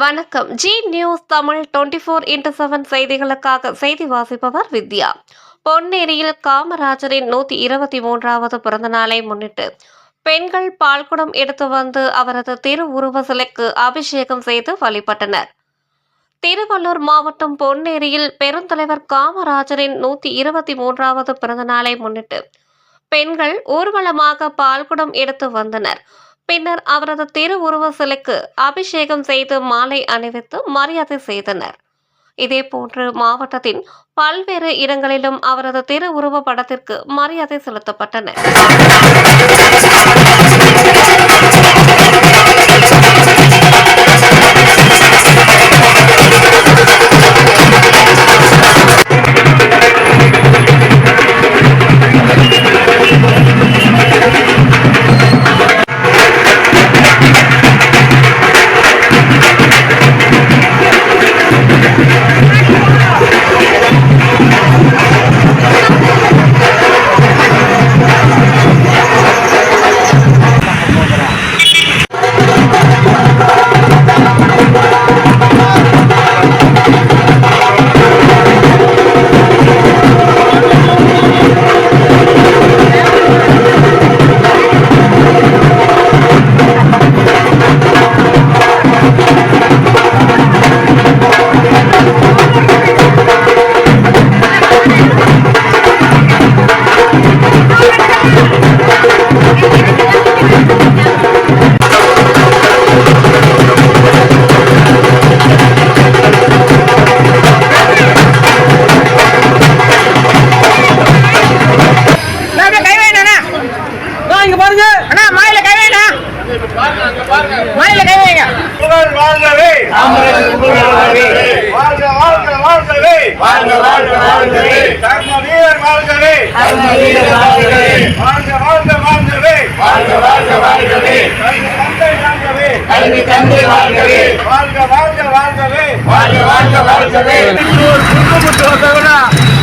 வணக்கம். G news Tamil 24x7 செய்திகளுக்காக செய்தி வாசிப்பவர் வித்யா. பொன்னேரியில் காமராஜரின் 123வது பிறந்த நாளை முன்னிட்டு பெண்கள் பால்குடம் எடுத்து வந்து அவரது திருவுருவ சிலைக்கு அபிஷேகம் செய்து வழிபட்டனர். திருவள்ளூர் மாவட்டம் பொன்னேரியில் பெருந்தலைவர் காமராஜரின் 123வது பிறந்த நாளை முன்னிட்டு பெண்கள் ஊர்வலமாக பால்குடம் எடுத்து வந்தனர். பின்னர் அவரது திருவுருவ சிலைக்கு அபிஷேகம் செய்து மாலை அணிவித்து மரியாதை செய்தனர். இதேபோன்று மாவட்டத்தின் பல்வேறு இடங்களிலும் அவரது திருவுருவ படத்திற்கு மரியாதை செலுத்தப்பட்டன.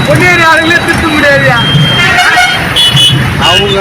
பொன்னேரி ஆளுங்களே திட்ட முடியாது. அவங்க